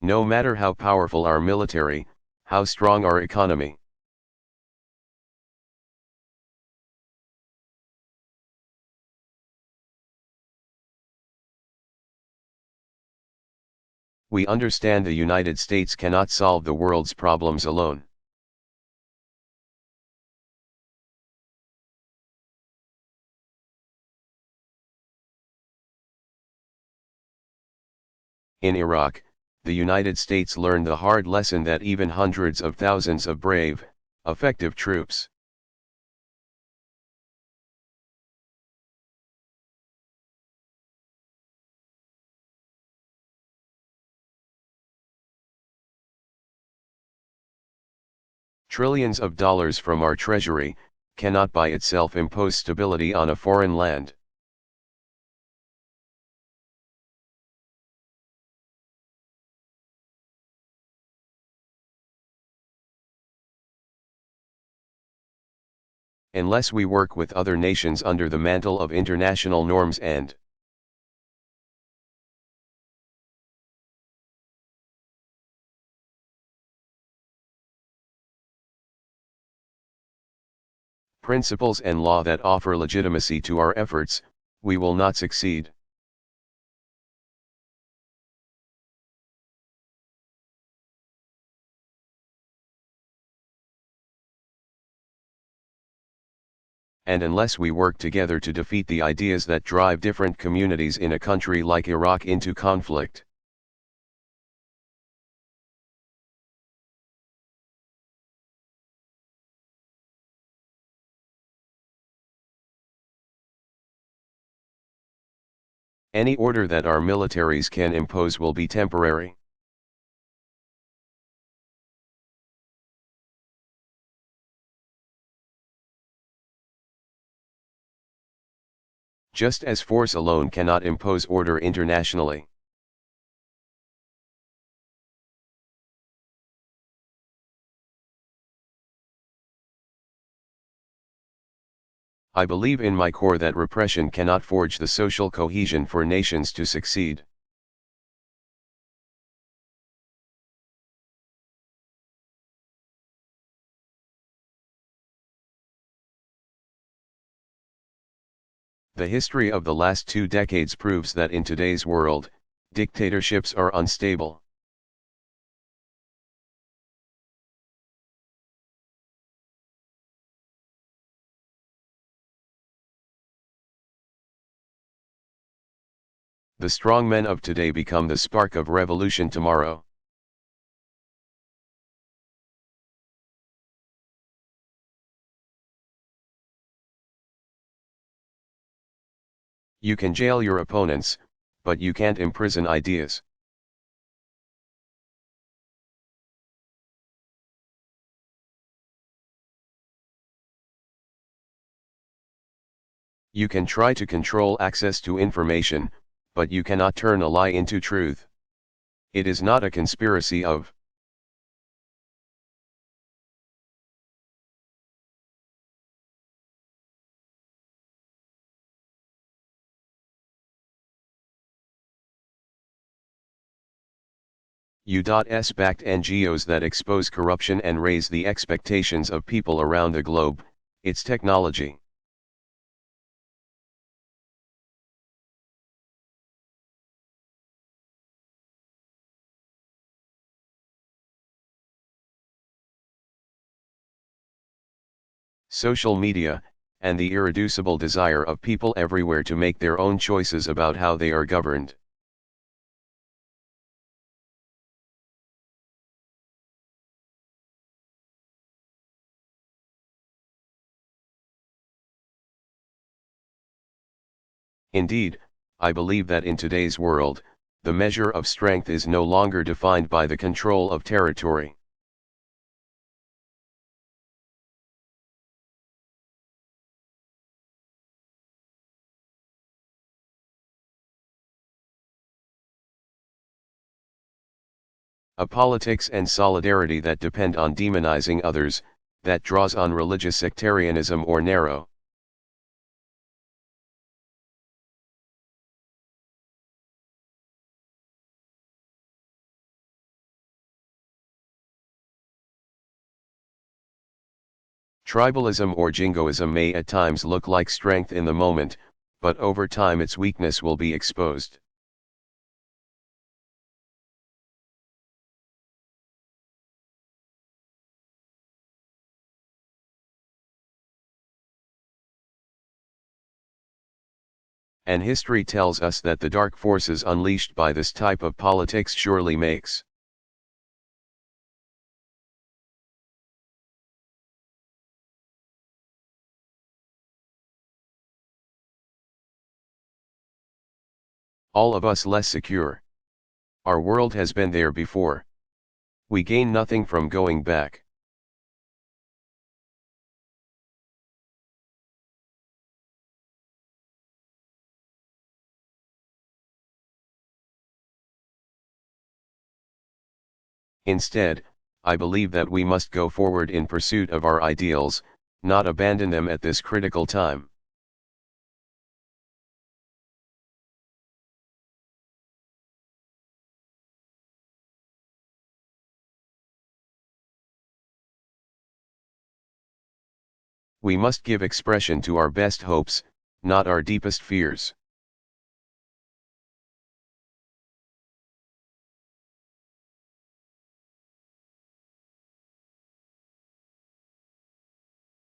No matter how powerful our military, how strong our economy. We understand the United States cannot solve the world's problems alone. In Iraq, the United States learned the hard lesson that even hundreds of thousands of brave, effective troops trillions of dollars from our treasury, cannot by itself impose stability on a foreign land. Unless we work with other nations under the mantle of international norms and principles and law that offer legitimacy to our efforts, we will not succeed. And unless we work together to defeat the ideas that drive different communities in a country like Iraq into conflict. Any order that our militaries can impose will be temporary. Just as force alone cannot impose order internationally. I believe in my core that repression cannot forge the social cohesion for nations to succeed. The history of the last 2 decades proves that in today's world, dictatorships are unstable. The strong men of today become the spark of revolution tomorrow. You can jail your opponents, but you can't imprison ideas. You can try to control access to information, but you cannot turn a lie into truth. It is not a conspiracy of U.S.-backed NGOs that expose corruption and raise the expectations of people around the globe. It's technology. Social media, and the irreducible desire of people everywhere to make their own choices about how they are governed. Indeed, I believe that in today's world, the measure of strength is no longer defined by the control of territory. A politics and solidarity that depend on demonizing others, that draws on religious sectarianism or narrow Tribalism or jingoism may at times look like strength in the moment, but over time its weakness will be exposed. And history tells us that the dark forces unleashed by this type of politics surely makes all of us less secure. Our world has been there before. We gain nothing from going back. Instead, I believe that we must go forward in pursuit of our ideals, not abandon them at this critical time. We must give expression to our best hopes, not our deepest fears.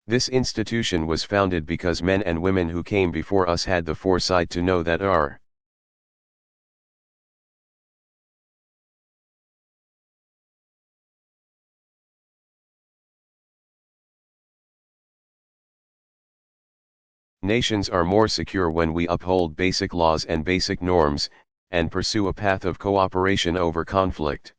This institution was founded because men and women who came before us had the foresight to know that our nations are more secure when we uphold basic laws and basic norms, and pursue a path of cooperation over conflict.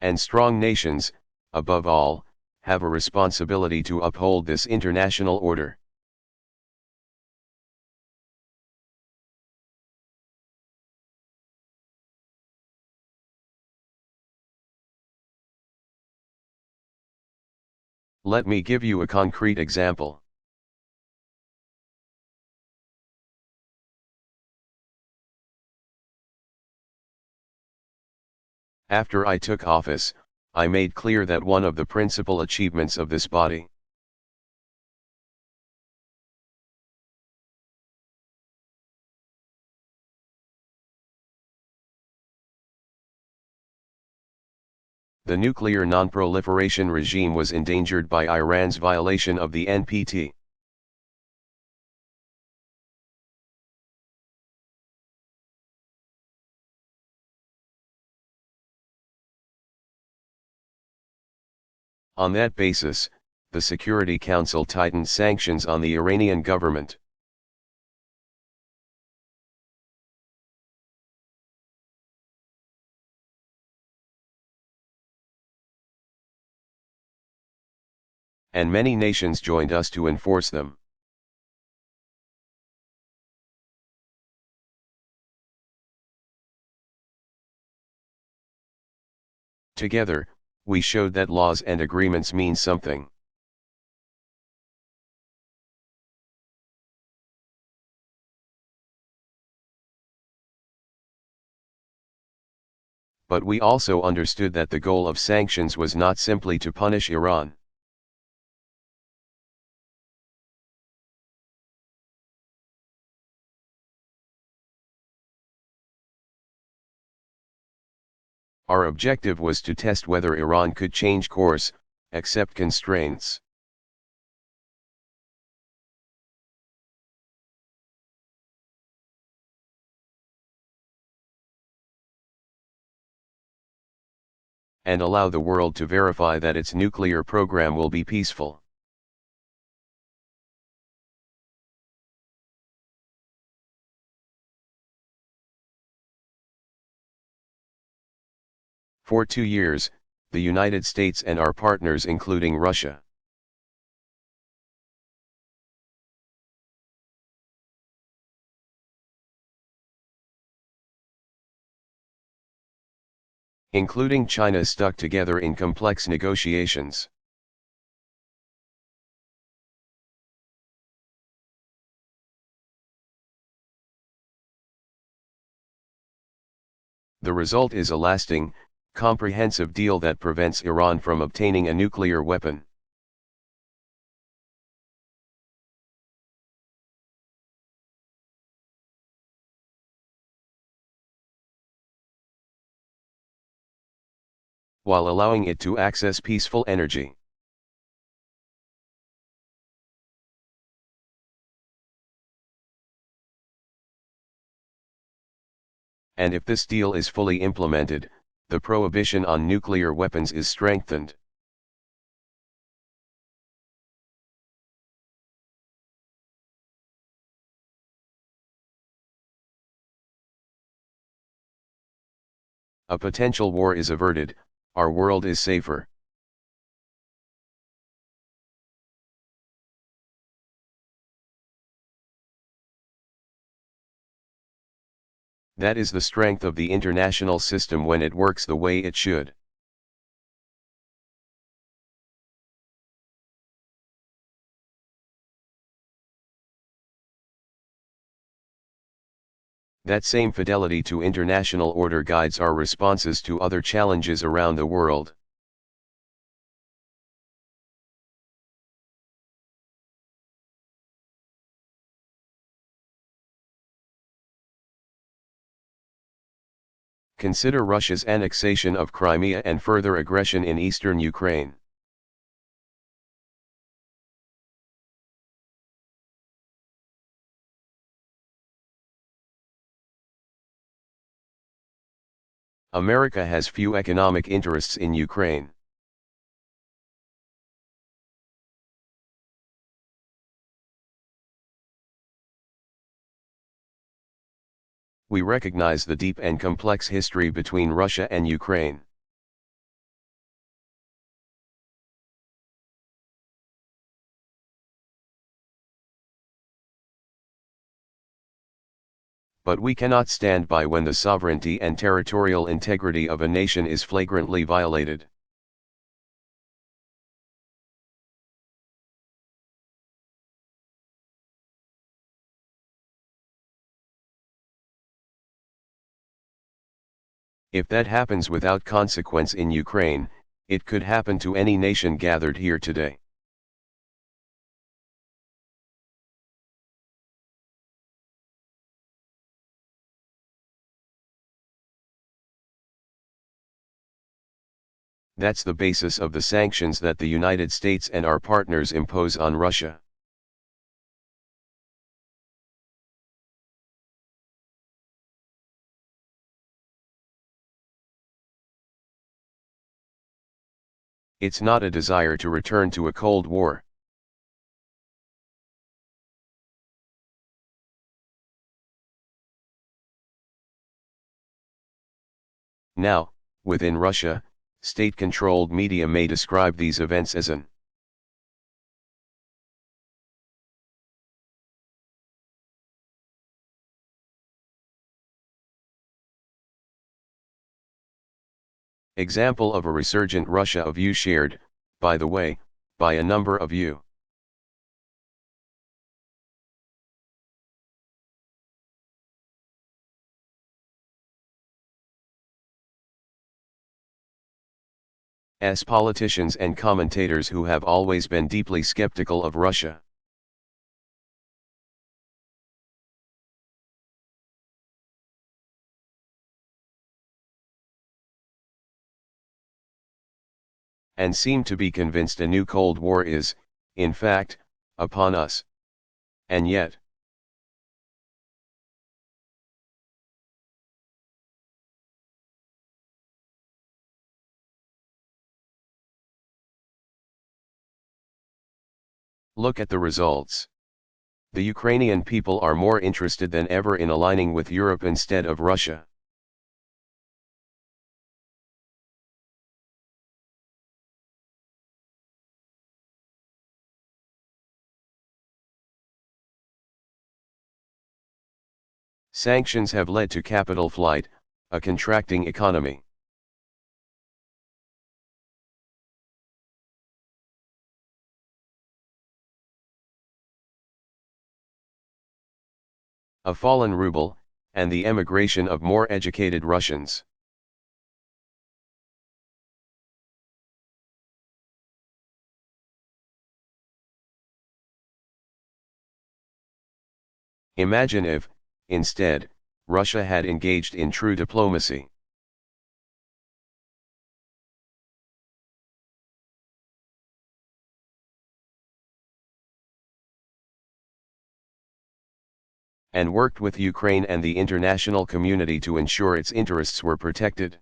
And strong nations, above all, have a responsibility to uphold this international order. Let me give you a concrete example. After I took office, I made clear that one of the principal achievements of this body the nuclear non-proliferation regime was endangered by Iran's violation of the NPT. On that basis, the Security Council tightened sanctions on the Iranian government. And many nations joined us to enforce them. Together, we showed that laws and agreements mean something. But we also understood that the goal of sanctions was not simply to punish Iran. Our objective was to test whether Iran could change course, accept constraints, and allow the world to verify that its nuclear program will be peaceful. For 2 years, the United States and our partners including Russia including China stuck together in complex negotiations. The result is a lasting, comprehensive deal that prevents Iran from obtaining a nuclear weapon. While allowing it to access peaceful energy. And if this deal is fully implemented, the prohibition on nuclear weapons is strengthened. A potential war is averted, our world is safer. That is the strength of the international system when it works the way it should. That same fidelity to international order guides our responses to other challenges around the world. Consider Russia's annexation of Crimea and further aggression in eastern Ukraine. America has few economic interests in Ukraine. We recognize the deep and complex history between Russia and Ukraine. But we cannot stand by when the sovereignty and territorial integrity of a nation is flagrantly violated. If that happens without consequence in Ukraine, it could happen to any nation gathered here today. That's the basis of the sanctions that the United States and our partners impose on Russia. It's not a desire to return to a Cold War. Now, within Russia, state-controlled media may describe these events as an example of a resurgent Russia of you shared, by the way, by a number of you. As politicians and commentators who have always been deeply skeptical of Russia. And seem to be convinced a new Cold War is, in fact, upon us. And yet, look at the results. The Ukrainian people are more interested than ever in aligning with Europe instead of Russia. Sanctions have led to capital flight, a contracting economy. A fallen ruble, and the emigration of more educated Russians. Imagine if, instead, Russia had engaged in true diplomacy. And worked with Ukraine and the international community to ensure its interests were protected.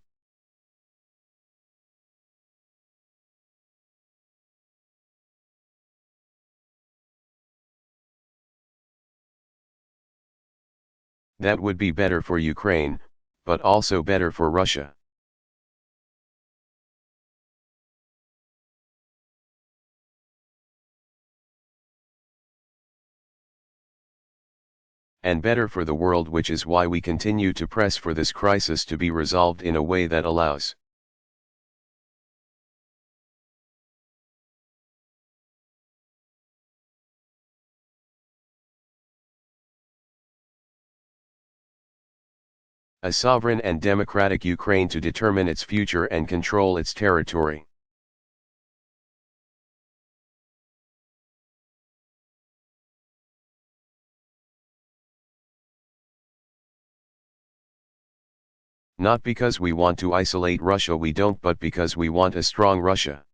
That would be better for Ukraine, but also better for Russia. And better for the world, which is why we continue to press for this crisis to be resolved in a way that allows a sovereign and democratic Ukraine to determine its future and control its territory. Not because we want to isolate Russia, we don't, but because we want a strong Russia.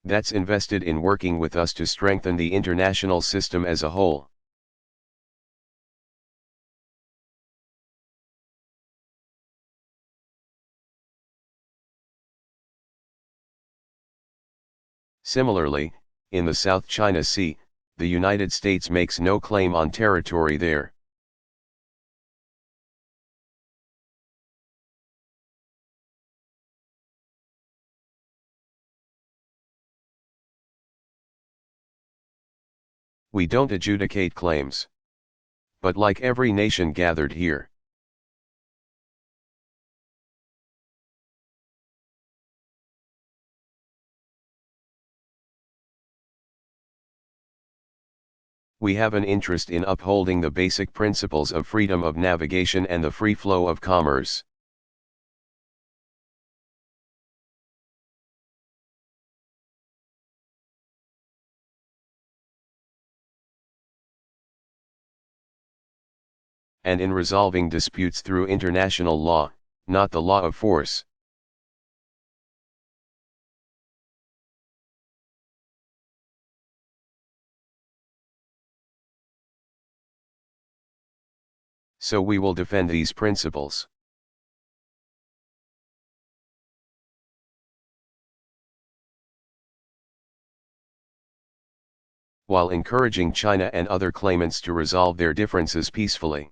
That's invested in working with us to strengthen the international system as a whole. Similarly, in the South China Sea, the United States makes no claim on territory there. We don't adjudicate claims. But like every nation gathered here, we have an interest in upholding the basic principles of freedom of navigation and the free flow of commerce. And in resolving disputes through international law, not the law of force. So we will defend these principles. While encouraging China and other claimants to resolve their differences peacefully.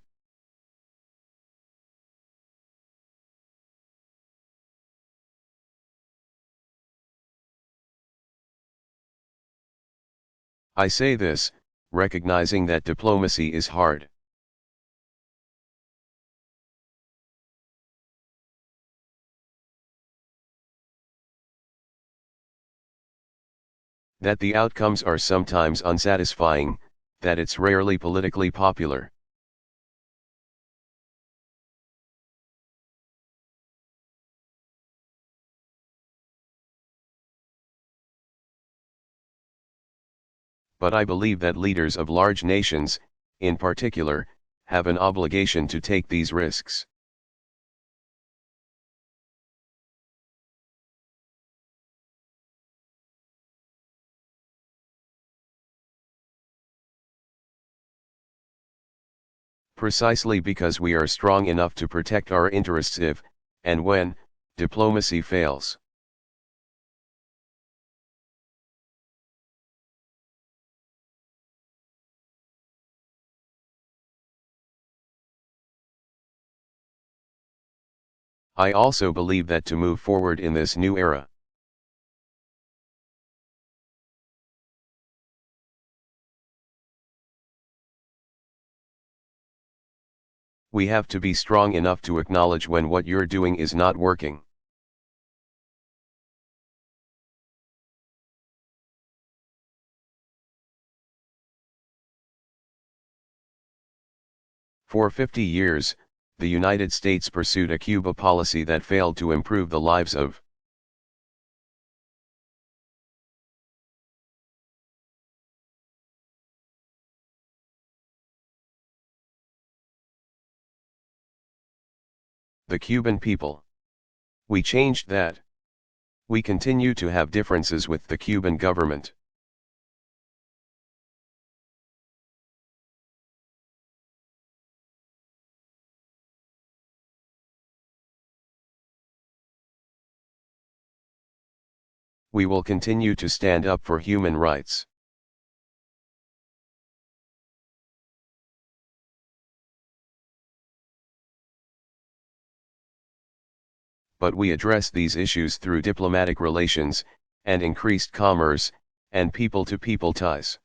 I say this, recognizing that diplomacy is hard. That the outcomes are sometimes unsatisfying, that it's rarely politically popular. But I believe that leaders of large nations, in particular, have an obligation to take these risks. Precisely because we are strong enough to protect our interests if, and when, diplomacy fails. I also believe that to move forward in this new era, we have to be strong enough to acknowledge when what you're doing is not working. For 50 years, the United States pursued a Cuba policy that failed to improve the lives of the Cuban people. We changed that. We continue to have differences with the Cuban government. We will continue to stand up for human rights. But we address these issues through diplomatic relations, and increased commerce, and people-to-people ties.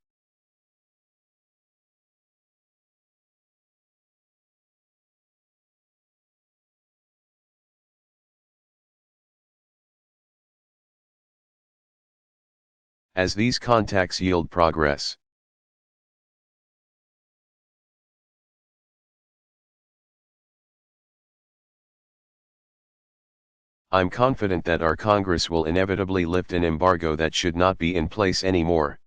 As these contacts yield progress, I'm confident that our Congress will inevitably lift an embargo that should not be in place anymore.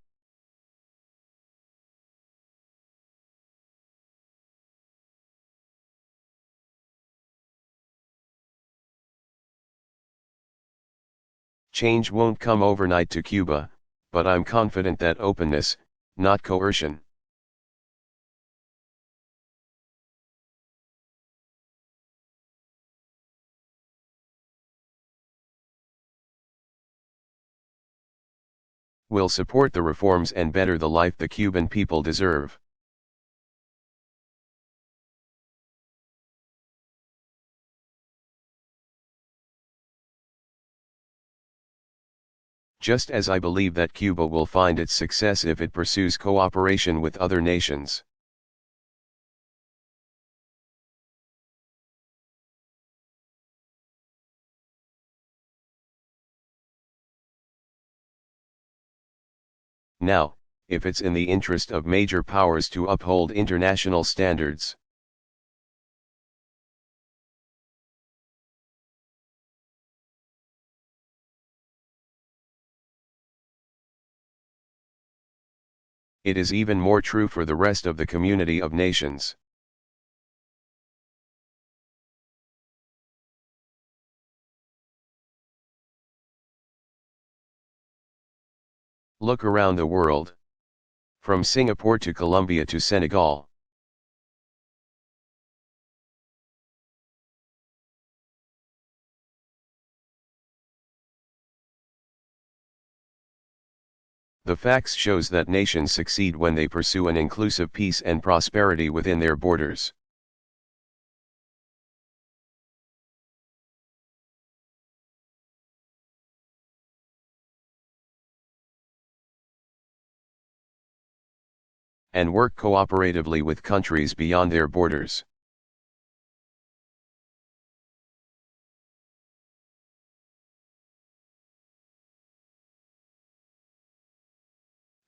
Change won't come overnight to Cuba, but I'm confident that openness, not coercion, will support the reforms and better the life the Cuban people deserve. Just as I believe that Cuba will find its success if it pursues cooperation with other nations. Now, if it's in the interest of major powers to uphold international standards, it is even more true for the rest of the community of nations. Look around the world. From Singapore to Colombia to Senegal. The facts shows that nations succeed when they pursue an inclusive peace and prosperity within their borders. And work cooperatively with countries beyond their borders.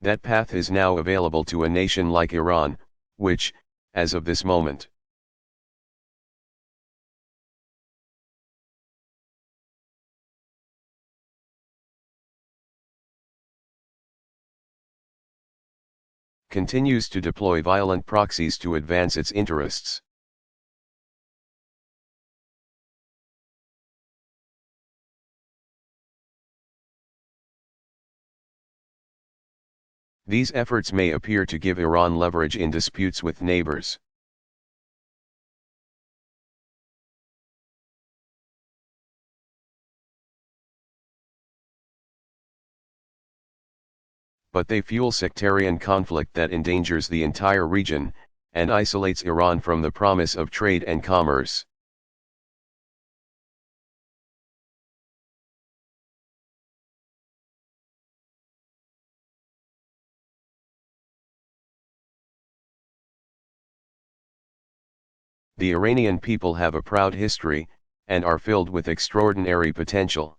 That path is now available to a nation like Iran, which, as of this moment, continues to deploy violent proxies to advance its interests. These efforts may appear to give Iran leverage in disputes with neighbors. But they fuel sectarian conflict that endangers the entire region, and isolates Iran from the promise of trade and commerce. The Iranian people have a proud history, and are filled with extraordinary potential.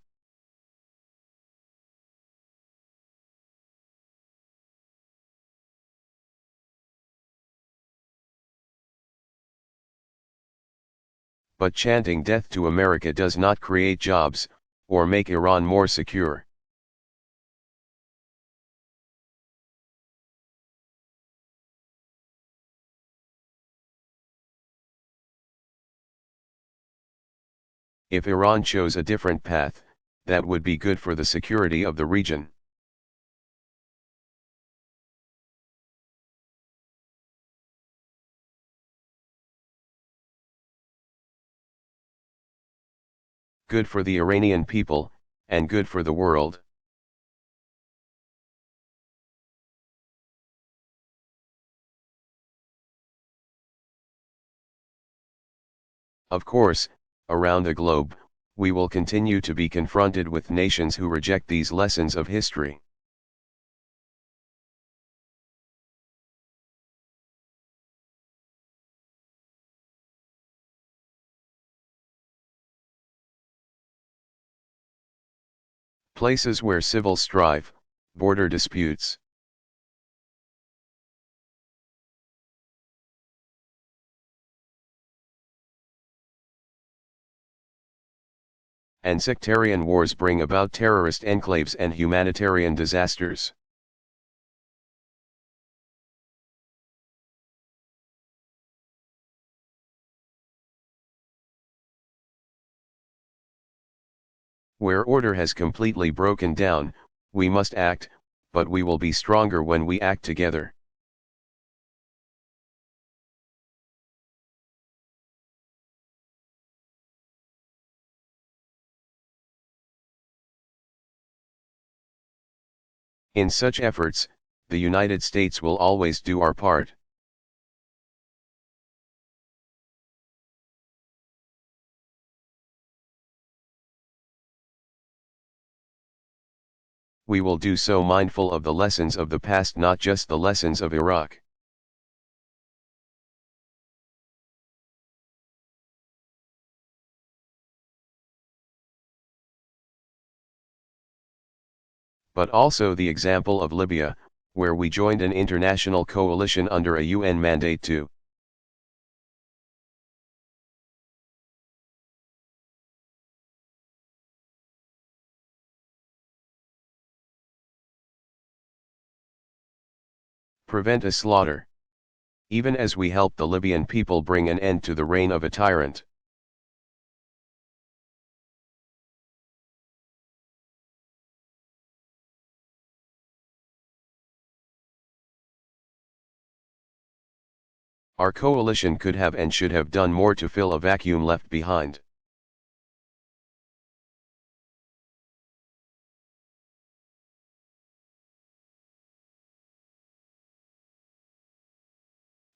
But chanting death to America does not create jobs, or make Iran more secure. If Iran chose a different path, that would be good for the security of the region. Good for the Iranian people, and good for the world. Of course, around the globe, we will continue to be confronted with nations who reject these lessons of history. Places where civil strife, border disputes, and sectarian wars bring about terrorist enclaves and humanitarian disasters. Where order has completely broken down, we must act, but we will be stronger when we act together. In such efforts, the United States will always do our part. We will do so mindful of the lessons of the past, not just the lessons of Iraq. But also the example of Libya, where we joined an international coalition under a UN mandate to prevent a slaughter, even as we helped the Libyan people bring an end to the reign of a tyrant. Our coalition could have and should have done more to fill a vacuum left behind.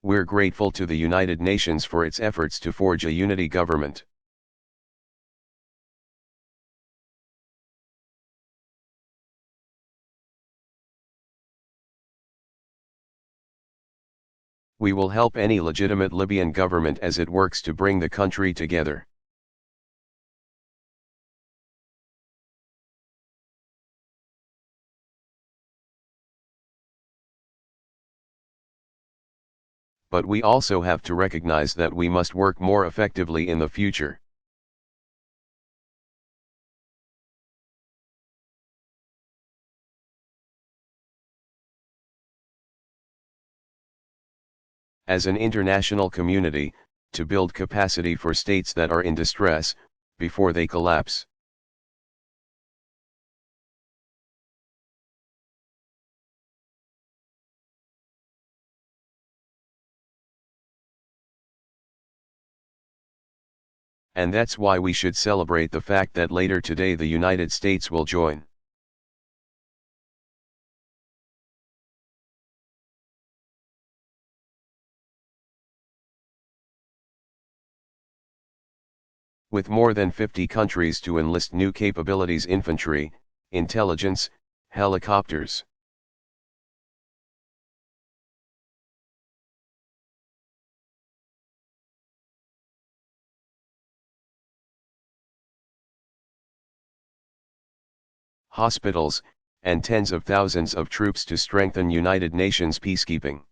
We're grateful to the United Nations for its efforts to forge a unity government. We will help any legitimate Libyan government as it works to bring the country together. But we also have to recognize that we must work more effectively in the future. As an international community, to build capacity for states that are in distress, before they collapse. And that's why we should celebrate the fact that later today the United States will join. With more than 50 countries to enlist new capabilities: infantry, intelligence, helicopters. Hospitals, and tens of thousands of troops to strengthen United Nations peacekeeping.